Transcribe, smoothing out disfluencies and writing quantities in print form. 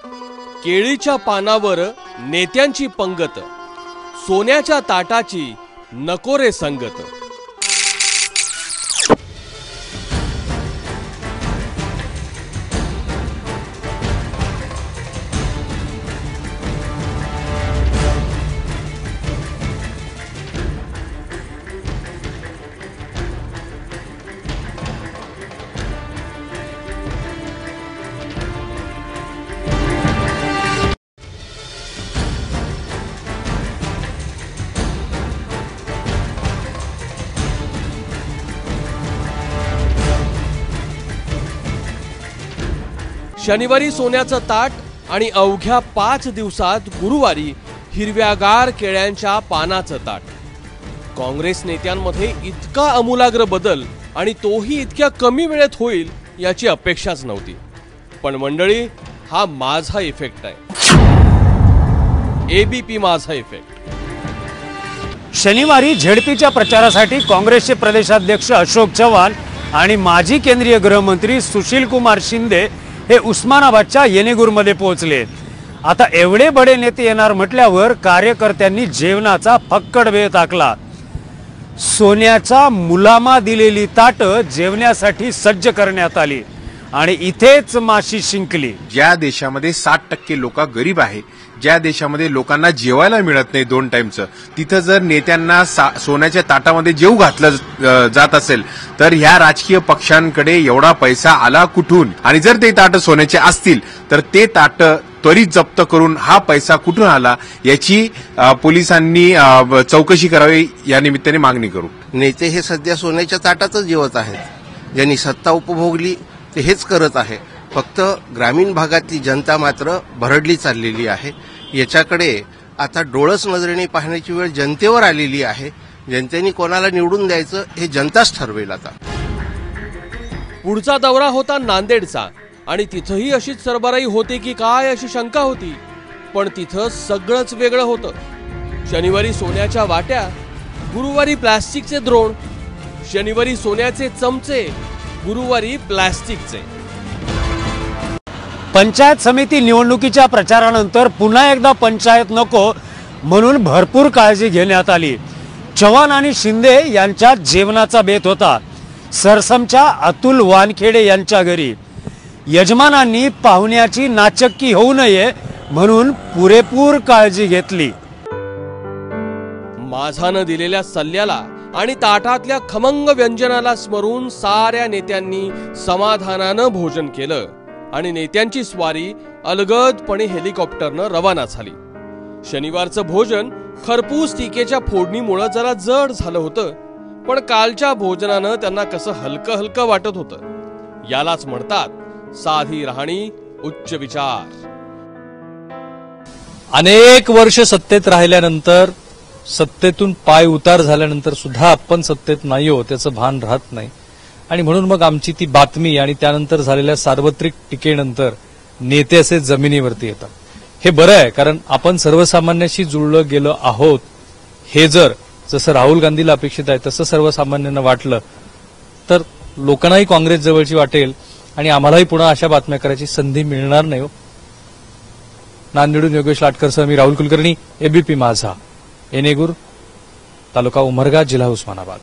केळीच्या पानावर नेत्यांची पंगत, सोन्याच्या ताटाची नको रे संगत। शनिवारी सोन्याचं ताट आणि अवघ्या 5 दिवसात गुरुवारी हिरव्यागार केळ्यांच्या पानाचं ताट। काँग्रेस नेत्यांमध्ये इतका आमूलाग्र बदल आणि तोही इतक्या कमी वेळेत होईल याची अपेक्षाच नव्हती। पण मंडळी, हा माझा इफेक्ट आहे, एबीपी माझा इफेक्ट। शनिवारी झेडपीच्या प्रचारासाठी काँग्रेसचे प्रदेशाध्यक्ष अशोक चव्हाण आणि माजी केंद्रीय गृहमंत्री सुशील कुमार शिंदे हे उस्मानाबादच्या येणेगूरमध्ये पोहोचले। आता एवढे बडे नेते येणार म्हटल्यावर कार्यकर्त्यांनी जेवणाचा फक्कड वेळ टाकला। सोन्याचा मुलामा दिलेली ताट जेवण्यासाठी सज्ज करण्यात आली आणि इथेच माशी शिंकली। ज्या देशामध्ये 60% लोक गरीब आहे, ज्या देशामध्ये लोकांना जेवायला मिळत नाही 2 टाइमचं, तिथं जर नेत्यांना सोन्याच्या ताटामध्ये जेवू घातलं जात असेल तर ह्या राजकीय पक्षांकडे एवढा पैसा आला कुठून? आणि जर ते ताट सोन्याचे असतील तर ते ताट त्वरित जप्त करून हा पैसा कुठून आला याची पोलिसांनी चौकशी करावी, या निमित्ताने मागणी करू। नेते हे सध्या सोन्याच्या ताटातच जेवत आहेत। ज्यांनी सत्ता उपभोगली ते हेच करत आहे। फक्त ग्रामीण भागातली जनता मात्र भरडली चाललेली आहे। याच्याकडे आता डोळस नजरेने पाहण्याची वेळ जनतेवर आलेली आहे। जनतेने कोणाला निवडून द्यायचं हे जनताच ठरवेल। आता पुढचा दौरा होता नांदेडचा आणि तिथंही अशीच सरबराई होते की काय अशी शंका होती, पण तिथं सगळंच वेगळं होतं। शनिवारी सोन्याच्या वाट्या, गुरुवारी प्लास्टिकचे द्रोण, शनिवारी सोन्याचे चमचे, गुरुवारी प्लास्टिकचे। पंचायत समिती निवडणुकीच्या प्रचारानंतर पुन्हा एकदा पंचायत नको म्हणून भरपूर काळजी घेण्यात आली। चव्हाण आणि शिंदे यांच्या जेवणाचा बेत होता सरसमच्या अतुल वानखेडे यांच्या घरी। यजमानांनी पाहुण्याची नाचक्की होऊ नये म्हणून पुरेपूर काळजी घेतली। माझानं दिलेल्या सल्ल्याला आणि ताटातल्या खमंग व्यंजनाला स्मरून साऱ्या नेत्यांनी समाधानानं भोजन केलं आणि नेत्यांची स्वारी अलगदपणे हेलिकॉप्टरनं रवाना झाली। शनिवारचं भोजन खरपूस टीकेच्या फोडणीमुळे जरा जड झालं होतं, पण कालच्या भोजनानं त्यांना कसं हलकं हलकं वाटत होतं। यालाच म्हणतात साधी राहणी, उच्च विचार। अनेक वर्ष सत्तेत राहिल्यानंतर, सत्तेतून पाय उतार झाल्यानंतर सुद्धा आपण सत्तेत नाही हो त्याचं भान राहत नाही। आणि म्हणून मग आमची ती बातमी आणि त्यानंतर झालेल्या सार्वत्रिक टीकेनंतर नेते असे जमिनीवरती येतात। हे बरं आहे, कारण आपण सर्वसामान्याशी जुळलं गेलो आहोत। हे जर जसं राहुल गांधीला अपेक्षित आहे तसं सर्वसामान्यांना वाटलं तर लोकांनाही काँग्रेस जवळची वाटेल आणि आम्हालाही पुन्हा अशा बातम्या करायची संधी मिळणार नाही हो। नांदेडून योगेश लाटकरसह मी राहुल कुलकर्णी, एबीपी माझा, येणेगूर, तालुका उमरगा, जिल्हा उस्मानाबाद।